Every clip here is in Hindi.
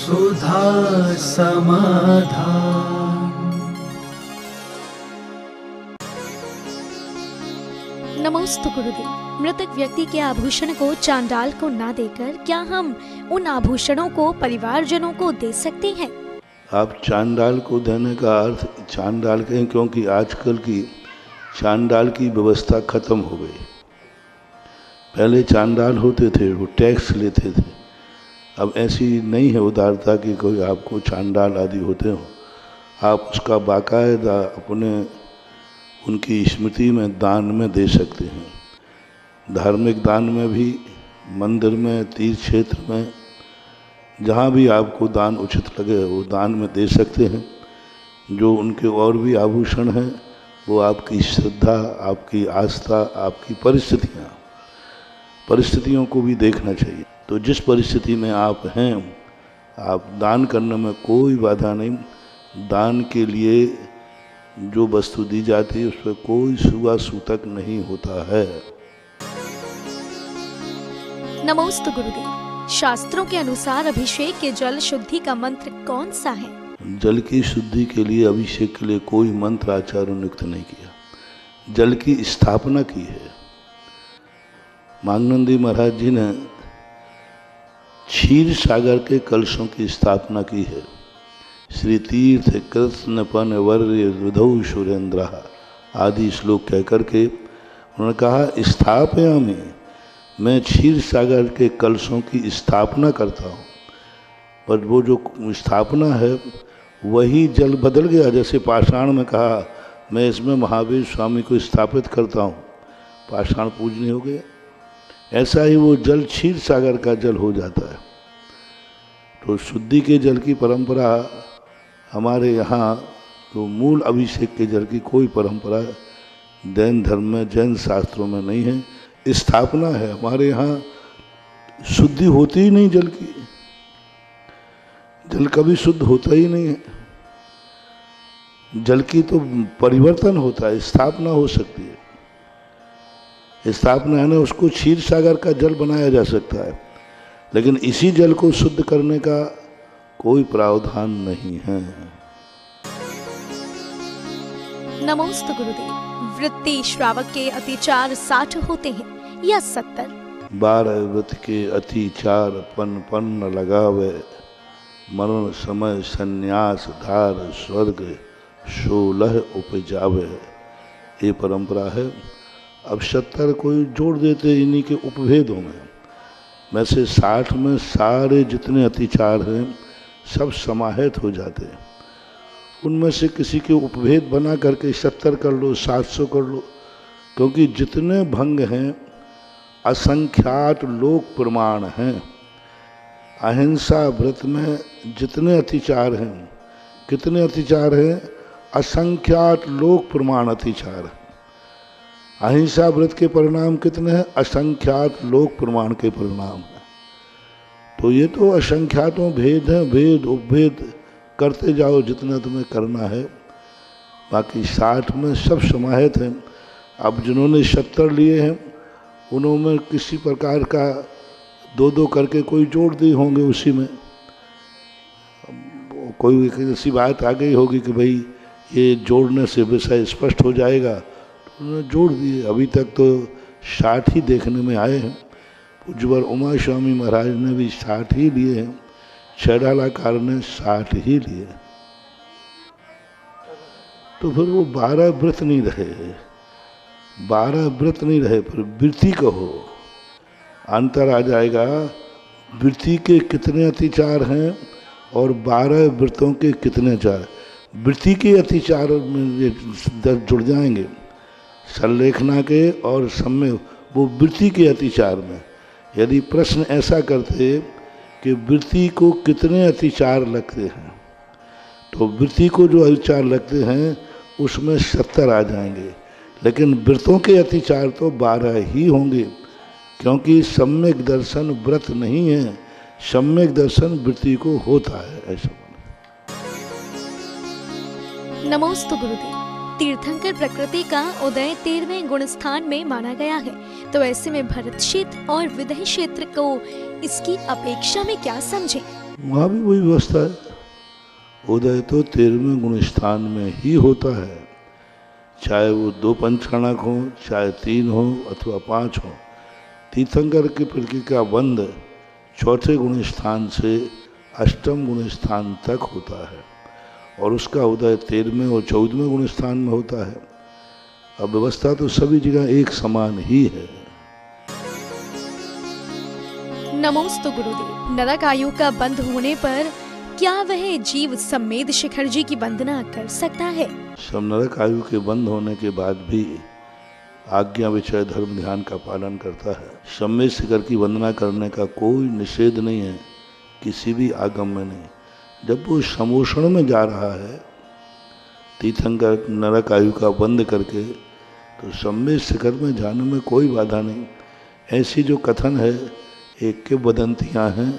सुधा समाधान। नमोस्तु गुरुदेव। मृतक व्यक्ति के आभूषण को चांडाल को ना देकर क्या हम उन आभूषणों को परिवारजनों को दे सकते हैं? आप चांडाल को देने का अर्थ चांडाल कहें, क्योंकि आजकल की चांडाल की व्यवस्था खत्म हो गई। पहले चांडाल होते थे, वो टैक्स लेते थे। अब ऐसी नहीं है उदारता कि कोई आपको चांडाल आदि होते हो। आप उसका बाकायदा अपने उनकी स्मृति में दान में दे सकते हैं। धार्मिक दान में भी, मंदिर में, तीर्थ क्षेत्र में, जहाँ भी आपको दान उचित लगे वो दान में दे सकते हैं। जो उनके और भी आभूषण हैं वो आपकी श्रद्धा, आपकी आस्था, आपकी परिस्थितियों को भी देखना चाहिए। तो जिस परिस्थिति में आप हैं, आप दान करने में कोई बाधा नहीं। दान के लिए जो वस्तु दी जाती है उस पर कोई छुआ छूतक नहीं होता है। नमोस्तु गुरुदेव। शास्त्रों के अनुसार अभिषेक के जल शुद्धि का मंत्र कौन सा है? जल की शुद्धि के लिए, अभिषेक के लिए कोई मंत्र आचार्य नियुक्त नहीं किया। जल की स्थापना की है। मांगनंदी महाराज जी ने क्षीर सागर के कलशों की स्थापना की है। श्री तीर्थ कृष्ण पन वर्य रुधौ सुरेंद्र आदि श्लोक कह करके उन्होंने कहा, स्थापयामि, मैं क्षीर सागर के कलशों की स्थापना करता हूँ। पर वो जो स्थापना है वही जल बदल गया। जैसे पाषाण में कहा, मैं इसमें महावीर स्वामी को स्थापित करता हूँ, पाषाण पूजनीय हो गया। ऐसा ही वो जल क्षीर सागर का जल हो जाता है। तो शुद्धि के जल की परंपरा हमारे यहाँ, तो मूल अभिषेक के जल की कोई परंपरा जैन धर्म में, जैन शास्त्रों में नहीं है। स्थापना है। हमारे यहाँ शुद्धि होती ही नहीं जल की। जल कभी शुद्ध होता ही नहीं है। जल की तो परिवर्तन होता है, स्थापना हो सकती है। स्थापना है ना, उसको क्षीर सागर का जल बनाया जा सकता है, लेकिन इसी जल को शुद्ध करने का कोई प्रावधान नहीं है। नमोस्तु गुरुदेव। वृत्ति श्रावक के अतिचार 60 होते हैं या 70? 12 व्रत के अतिचार पन पन न लगावे, मरण समय संन्यास धार स्वर्ग 16 उपजावे। ये परंपरा है। अब 70 कोई जोड़ देते इन्हीं के उपभेदों में। वैसे 60 में सारे जितने अतिचार हैं सब समाहित हो जाते हैं। उनमें से किसी के उपभेद बना करके 70 कर लो, 700 कर लो, क्योंकि जितने भंग हैं असंख्यात लोक प्रमाण हैं। अहिंसा व्रत में जितने अतिचार हैं, कितने अतिचार हैं? असंख्यात लोक प्रमाण अतिचार है। अहिंसा व्रत के परिणाम कितने हैं? असंख्यात लोक प्रमाण के परिणाम हैं। तो ये तो असंख्यातों भेद हैं। भेद उपभेद करते जाओ जितना तुम्हें करना है। बाकी 60 में सब समाहित हैं। अब जिन्होंने 70 लिए हैं उन्होंने किसी प्रकार का 2-2 करके कोई जोड़ दिए होंगे उसी में। कोई ऐसी बात आ गई होगी कि भाई ये जोड़ने से विषय स्पष्ट हो जाएगा, तो उन्होंने जोड़ दिए। अभी तक तो 60 ही देखने में आए हैं। पूज्यवर उमा स्वामी महाराज ने भी 60 ही लिए हैं। छैडालाकार ने 60 ही लिए। तो फिर वो 12 व्रत नहीं रहे। 12 व्रत नहीं रहे, फिर वृत्ति कहो। अंतर आ जाएगा। वृत्ति के कितने अतिचार हैं और 12 व्रतों के कितने चार। वृत्ति के अतिचार में जुड़ जाएंगे, संलेखना के और सम्य, वो वृत्ति के अतिचार में। यदि प्रश्न ऐसा करते कि वृत्ति को कितने अतिचार लगते हैं, तो वृत्ति को जो अतिचार लगते हैं उसमें 70 आ जाएंगे, लेकिन व्रतों के अतिचार तो 12 ही होंगे, क्योंकि सम्यक दर्शन व्रत नहीं है, सम्यक दर्शन वृत्ति को होता है। ऐसा नमोस्तु गुरुदेव। तीर्थंकर प्रकृति का उदय 13वें गुण स्थान में माना गया है, तो ऐसे में भरत क्षेत्र और विदय क्षेत्र को इसकी अपेक्षा में क्या समझें? वहाँ भी वही व्यवस्था है। उदय तो 13वें गुण स्थान में ही होता है, चाहे वो 2 पंचकणक हो, चाहे 3 हो अथवा 5 हो। तीर्थंकर की प्रकृति का बंध 4थे गुण स्थान से 8वें गुण स्थान तक होता है और उसका उदय 13वें और 14वें गुण स्थान में होता है। अब व्यवस्था तो सभी जगह एक समान ही है। नमोस्तु गुरुदेव। नरक आयु का बंध होने पर क्या वह जीव सम्मेद शिखर जी की वंदना कर सकता है? सब नरक आयु के बंद होने के बाद भी आज्ञा विषय धर्म ध्यान का पालन करता है। सम्मेद शिखर की वंदना करने का कोई निषेध नहीं है, किसी भी आगम में नहीं। जब वो समोषण में जा रहा है तीर्थंकर नरक आयु का बंद करके, तो सम्मेद शिखर में जाने में कोई बाधा नहीं। ऐसी जो कथन है एक के वदंतियाँ हैं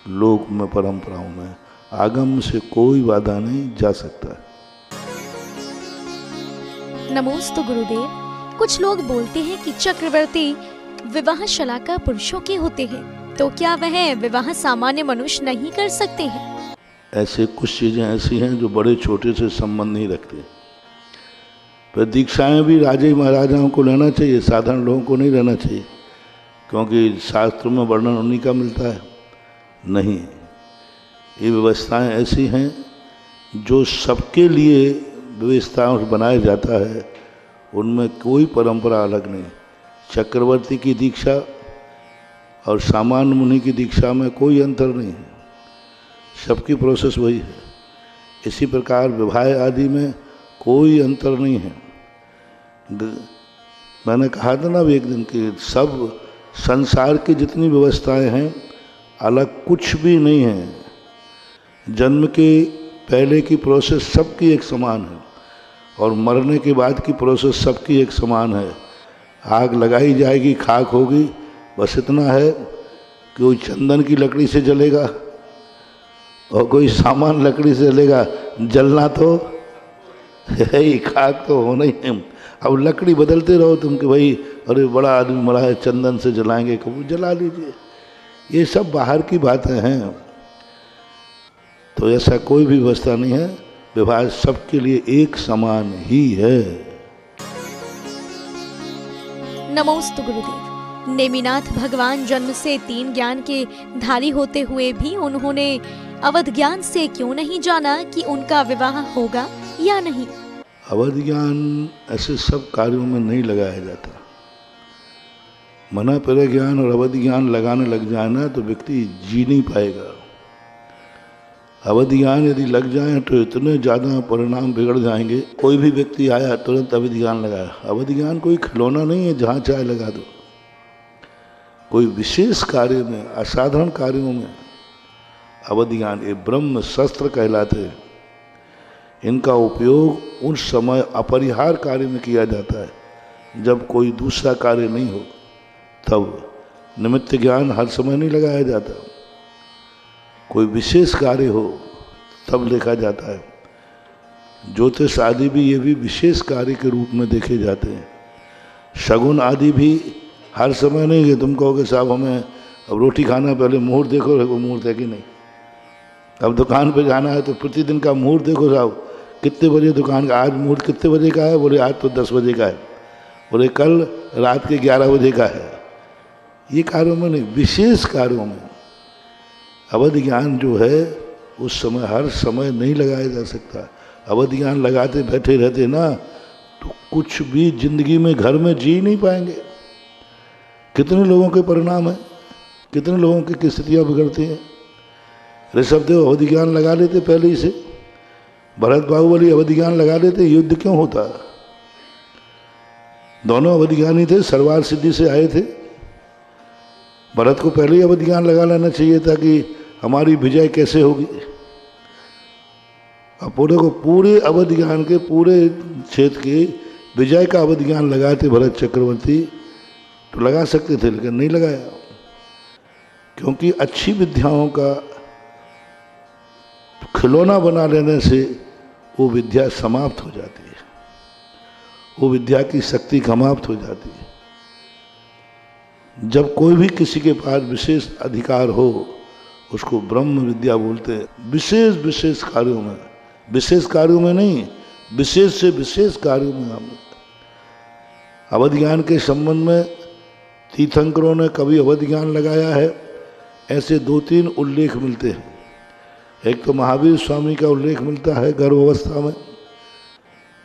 लोक में, परंपराओं में, आगम से कोई बाधा नहीं जा सकता। नमोस्तु गुरुदेव। कुछ लोग बोलते हैं कि चक्रवर्ती विवाह शलाका पुरुषों के होते हैं, तो क्या वह विवाह सामान्य मनुष्य नहीं कर सकते हैं? ऐसे कुछ चीजें ऐसी हैं जो बड़े छोटे से संबंध नहीं रखते। पर दीक्षाएं भी राजे महाराजाओं को लेना चाहिए, साधारण लोगों को नहीं लेना चाहिए, क्योंकि शास्त्रों में वर्णन उन्हीं का मिलता है। नहीं, ये व्यवस्थाएं ऐसी हैं जो सबके लिए व्यवस्थाओं से बनाया जाता है, उनमें कोई परंपरा अलग नहीं। चक्रवर्ती की दीक्षा और सामान्य मुनि की दीक्षा में कोई अंतर नहीं है, सबकी प्रोसेस वही है। इसी प्रकार विवाह आदि में कोई अंतर नहीं है। मैंने कहा था ना एक दिन कि सब संसार की जितनी व्यवस्थाएं हैं अलग कुछ भी नहीं है। जन्म के पहले की प्रोसेस सबकी एक समान है और मरने के बाद की प्रोसेस सबकी एक समान है। आग लगाई जाएगी, खाक होगी, बस इतना है कि कोई चंदन की लकड़ी से जलेगा और कोई सामान लकड़ी से जलेगा। जलना तो है ही, खाक तो होना ही है। अब लकड़ी बदलते रहो तुम कि भाई अरे बड़ा आदमी मरा है, चंदन से जलाएंगे, कबूल जला लीजिए। ये सब बाहर की बातें हैं। तो ऐसा कोई भी व्यवस्था नहीं है, विवाह सबके लिए एक समान ही है। नमोस्तु गुरुदेव। नेमिनाथ भगवान जन्म से 3 ज्ञान के धारी होते हुए भी उन्होंने अवध ज्ञान से क्यों नहीं जाना कि उनका विवाह होगा या नहीं? अवध ज्ञान ऐसे सब कार्यों में नहीं लगाया जाता। मना पर ज्ञान और अवध ज्ञान लगाने लग जाए ना तो व्यक्ति जी नहीं पाएगा। अवध ज्ञान यदि लग जाए तो इतने ज़्यादा परिणाम बिगड़ जाएंगे। कोई भी व्यक्ति आया तुरंत अवध ज्ञान लगाया। अवध ज्ञान कोई खिलौना नहीं है जहाँ चाहे लगा दो। कोई विशेष कार्य में, असाधारण कार्यों में अवध ज्ञान, ये ब्रह्म शस्त्र कहलाते हैं। इनका उपयोग उस समय अपरिहार्य कार्य में किया जाता है जब कोई दूसरा कार्य नहीं हो, तब निमित्त ज्ञान हर समय नहीं लगाया जाता। कोई विशेष कार्य हो तब देखा जाता है। ज्योतिष आदि भी ये भी विशेष कार्य के रूप में देखे जाते हैं। शगुन आदि भी हर समय नहीं कि तुम कहोगे साहब हमें अब रोटी खाना, पहले मुहूर्त देखो, मुहूर्त है कि नहीं। अब दुकान पे जाना है तो प्रतिदिन का मुहूर्त देखो साहब, कितने बजे दुकान का, आज मुहूर्त कितने बजे का है? बोले आज तो 10 बजे का है। बोले कल रात के 11 बजे का है। ये कार्यों में नहीं, विशेष कार्यों में अवध ज्ञान जो है उस समय हर समय नहीं लगाया जा सकता। अवध ज्ञान लगाते बैठे रहते ना तो कुछ भी जिंदगी में घर में जी नहीं पाएंगे। कितने लोगों के परिणाम है, कितने लोगों की स्थितियाँ बिगड़ती हैं। ऋषभदेव अवध ज्ञान लगा लेते पहले ही से, भरत बाहुबली अवध ज्ञान लगा लेते, युद्ध क्यों होता? दोनों अवध ज्ञानी थे, सरवार सिद्धि से आए थे। भरत को पहले ही अवध ज्ञान लगा लेना चाहिए था कि हमारी विजय कैसे होगी। अब पूरे अवध ज्ञान के पूरे क्षेत्र के विजय का अवध ज्ञान लगाते भरत चक्रवर्ती, तो लगा सकते थे लेकिन नहीं लगाया, क्योंकि अच्छी विद्याओं का खिलौना बना लेने से वो विद्या समाप्त हो जाती है, वो विद्या की शक्ति समाप्त हो जाती है। जब कोई भी किसी के पास विशेष अधिकार हो उसको ब्रह्म विद्या बोलते हैं। विशेष विशेष कार्यों में, विशेष कार्यों में नहीं, विशेष से विशेष कार्यों में हम अवध ज्ञान के संबंध में तीर्थंकरों ने कभी अवध ज्ञान लगाया है, ऐसे 2-3 उल्लेख मिलते हैं। एक तो महावीर स्वामी का उल्लेख मिलता है गर्भावस्था में,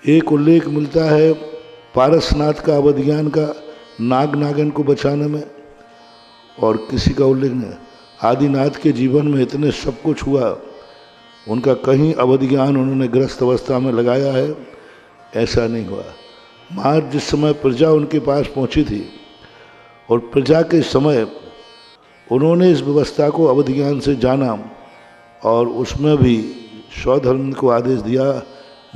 एक उल्लेख मिलता है पारसनाथ का अवध ज्ञान का नाग नागन को बचाने में, और किसी का उल्लेख नहीं। आदिनाथ के जीवन में इतने सब कुछ हुआ, उनका कहीं अवध ज्ञान उन्होंने ग्रस्त अवस्था में लगाया है ऐसा नहीं हुआ। महाराज जिस समय प्रजा उनके पास पहुंची थी और प्रजा के समय उन्होंने इस व्यवस्था को अवध ज्ञान से जाना, और उसमें भी स्वधर्म को आदेश दिया,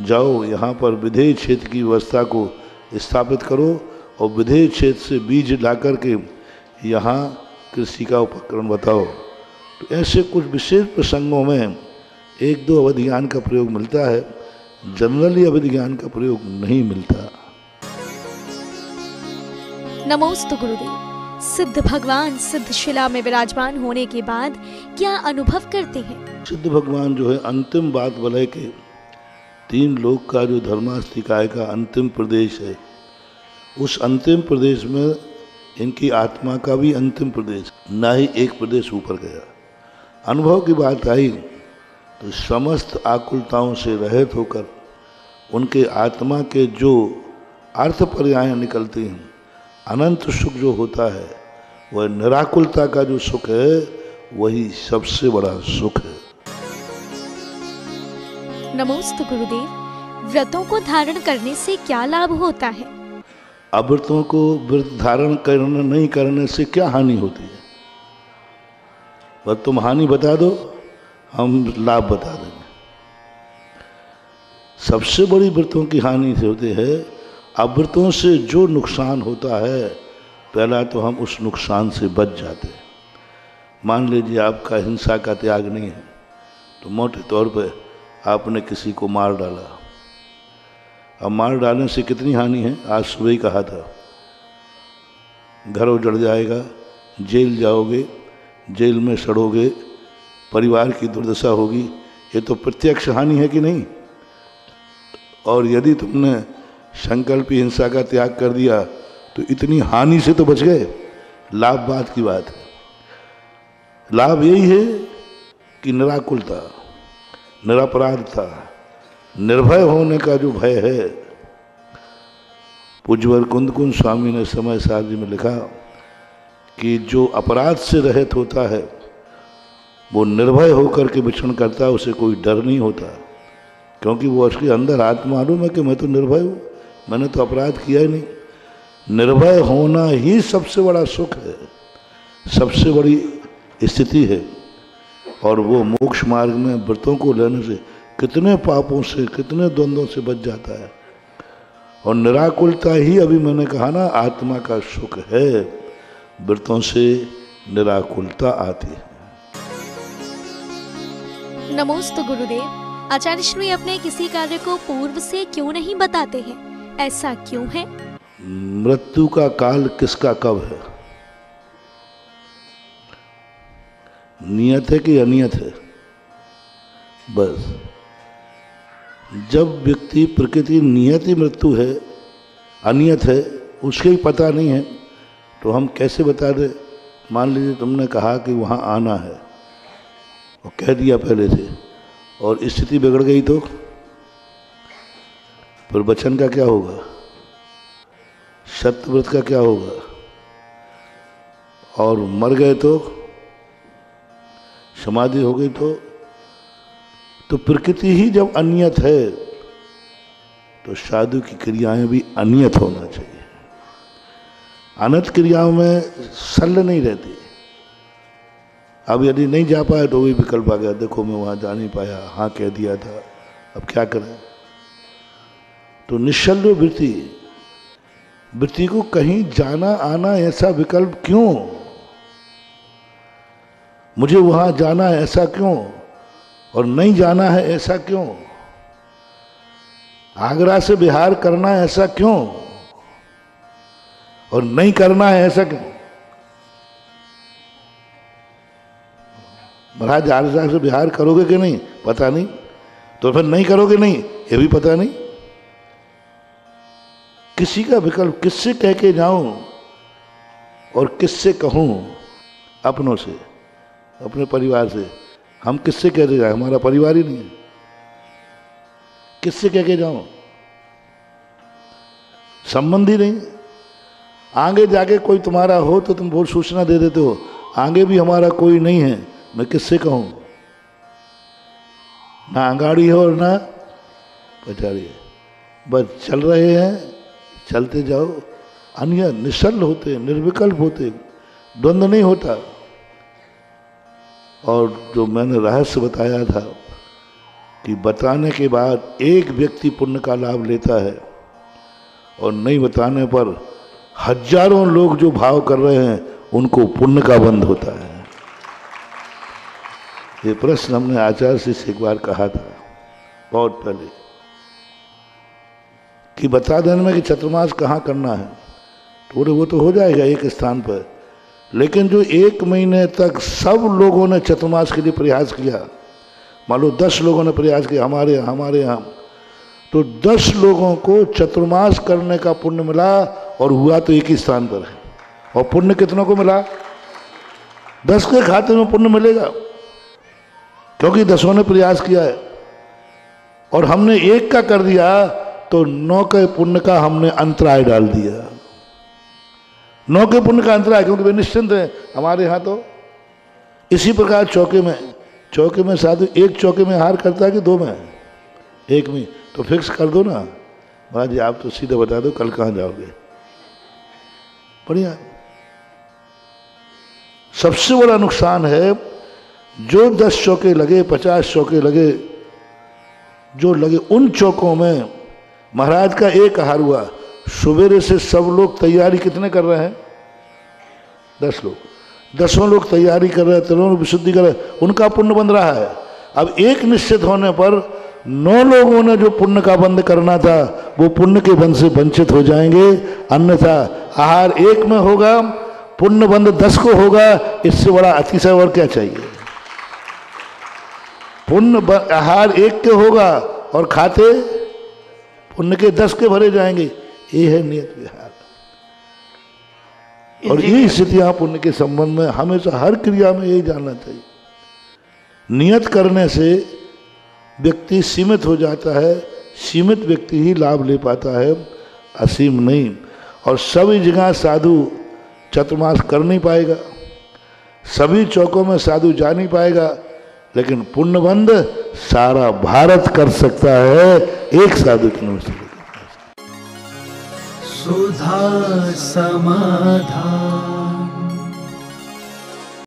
जाओ यहाँ पर विधेय क्षेत्र की व्यवस्था को स्थापित करो और विधेय क्षेत्र से बीज ला करके यहाँ कृषि का उपकरण बताओ। तो ऐसे कुछ विशेष प्रसंगों में 1-2 अवध ज्ञान का प्रयोग मिलता है, जनरली अवध ज्ञान का प्रयोग नहीं मिलता। नमोस्तु गुरुदेव। सिद्ध भगवान सिद्ध शिला में विराजमान होने के बाद क्या अनुभव करते हैं? सिद्ध भगवान जो है अंतिम बात वलय के 3 लोक का जो धर्मास्तिकाय का अंतिम प्रदेश है, उस अंतिम प्रदेश में इनकी आत्मा का भी अंतिम प्रदेश, ना ही एक प्रदेश ऊपर गया। अनुभव की बात आई तो समस्त आकुलताओं से रहित होकर उनके आत्मा के जो अर्थ पर्याय निकलते हैं, अनंत सुख जो होता है, वह निराकुलता का जो सुख है वही सबसे बड़ा सुख है। नमोस्तु गुरुदेव। व्रतों को धारण करने से क्या लाभ होता है? अव्रतों को व्रत धारण करने नहीं करने से क्या हानि होती है? बस तुम हानि बता दो, हम लाभ बता देंगे। सबसे बड़ी व्रतों की हानि से होती है, अव्रतों से जो नुकसान होता है, पहला तो हम उस नुकसान से बच जाते हैं। मान लीजिए आपका हिंसा का त्याग नहीं है, तो मोटे तौर पे आपने किसी को मार डाला। अब मार डालने से कितनी हानि है? आज सुबह ही कहा था, घर उजड़ जाएगा, जेल जाओगे, जेल में सड़ोगे, परिवार की दुर्दशा होगी। ये तो प्रत्यक्ष हानि है कि नहीं? और यदि तुमने संकल्पी हिंसा का त्याग कर दिया तो इतनी हानि से तो बच गए। लाभ बात की बात है। लाभ यही है कि निराकुलता, निरपराधता, निर्भय होने का जो भय है। पूज्यवर कुंदकुंज स्वामी ने समय सारणी में लिखा कि जो अपराध से रहित होता है वो निर्भय होकर के विचरण करता है, उसे कोई डर नहीं होता, क्योंकि वो उसके अंदर आत्मा मालूम है कि मैं तो निर्भय हूँ, मैंने तो अपराध किया ही नहीं। निर्भय होना ही सबसे बड़ा सुख है, सबसे बड़ी स्थिति है। और वो मोक्ष मार्ग में व्रतों को लेने से कितने पापों से, कितने द्वंद्वों से बच जाता है। और निराकुलता ही, अभी मैंने कहा ना, आत्मा का सुख है। व्रतों से निराकुलता आती है। नमोस्तु गुरुदेव। आचार्य श्री अपने किसी कार्य को पूर्व से क्यों नहीं बताते हैं? ऐसा क्यों है? मृत्यु का काल किसका कब है? नियत है कि अनियत है? बस जब व्यक्ति प्रकृति नियत ही मृत्यु है, अनियत है, उसके ही पता नहीं है, तो हम कैसे बता दें? मान लीजिए तुमने कहा कि वहाँ आना है और कह दिया पहले से, और स्थिति बिगड़ गई तो फिर वचन का क्या होगा? सत्यव्रत का क्या होगा? और मर गए तो, समाधि हो गई तो प्रकृति ही जब अनियत है तो साधु की क्रियाएं भी अनियत होना चाहिए। अनंत क्रियाओं में शल्य नहीं रहती। अब यदि नहीं जा पाए तो वही विकल्प आ गया, देखो मैं वहाँ जा नहीं पाया, हाँ कह दिया था, अब क्या करें? तो निश्चल्य वृत्ति को कहीं जाना आना ऐसा विकल्प क्यों? मुझे वहाँ जाना है ऐसा क्यों, और नहीं जाना है ऐसा क्यों? आगरा से बिहार करना है ऐसा क्यों, और नहीं करना है ऐसा क्यों? महाराज आर्य से विहार करोगे कि नहीं पता नहीं, तो फिर नहीं करोगे नहीं ये भी पता नहीं। किसी का विकल्प किससे कह के जाऊं और किससे कहूं? अपनों से, अपने परिवार से। हम किससे कह के जाए? हमारा परिवार ही नहीं है, किससे कह के जाऊं? संबंध ही नहीं। आगे जाके कोई तुम्हारा हो तो तुम बहुत सूचना दे देते हो, आगे भी हमारा कोई नहीं है, मैं किससे कहूं? ना आंगाड़ी है और ना पछाड़ी है, बस चल रहे हैं, चलते जाओ। अन्य निश्चल होते, निर्विकल्प होते, द्वंद्व नहीं होता। और जो मैंने रहस्य बताया था कि बताने के बाद एक व्यक्ति पुण्य का लाभ लेता है और नहीं बताने पर हजारों लोग जो भाव कर रहे हैं उनको पुण्य का बंध होता है। ये प्रश्न हमने आचार्य से एक बार कहा था बहुत पहले कि बता देने में कि चतुर्मास कहाँ करना है, तो वो तो हो जाएगा एक स्थान पर, लेकिन जो 1 महीने तक सब लोगों ने चतुर्मास के लिए प्रयास किया, मान लो 10 लोगों ने प्रयास किया हमारे यहाँ, तो 10 लोगों को चतुर्मास करने का पुण्य मिला और हुआ तो एक ही स्थान पर है। और पुण्य कितनों को मिला? 10 के खाते में पुण्य मिलेगा, क्योंकि 10 ने प्रयास किया है। और हमने एक का कर दिया तो 9 के पुण्य का हमने अंतराय डाल दिया। 9 के पुण्य का अंतराय, क्योंकि वे निश्चिंत हैं। हमारे यहाँ तो इसी प्रकार चौके में साधु एक चौके में हार करता है कि 2 में? 1 में। तो फिक्स कर दो ना महाराज जी, आप तो सीधे बता दो कल कहाँ जाओगे। बढ़िया। सबसे बड़ा नुकसान है जो 10 चौके लगे, 50 चौके लगे, जो लगे उन चौकों में महाराज का एक हार हुआ। सवेरे से सब लोग तैयारी कितने कर रहे हैं? 10 लोग, 10 लोग तैयारी कर रहे हैं, 3 लोग विशुद्धि कर रहे हैं, उनका पुण्य बंध रहा है। अब एक निश्चित होने पर 9 लोगों ने जो पुण्य का बंध करना था वो पुण्य के बंध से वंचित हो जाएंगे। अन्यथा आहार 1 में होगा, पुण्य बंध 10 को होगा। इससे बड़ा अतिशय और क्या चाहिए? पुण्य आहार 1 के होगा और खाते पुण्य के 10 के भरे जाएंगे। ये है नियत विहार। और ये स्थितियां पुण्य के संबंध में हमेशा हर क्रिया में यही जानना चाहिए। नियत करने से व्यक्ति सीमित हो जाता है, सीमित व्यक्ति ही लाभ ले पाता है, असीम नहीं। और सभी जगह साधु चतुर्मास कर नहीं पाएगा, सभी चौकों में साधु जा नहीं पाएगा, लेकिन पुण्यबंध सारा भारत कर सकता है एक साधु की नमस्ते। सुधा समाधान।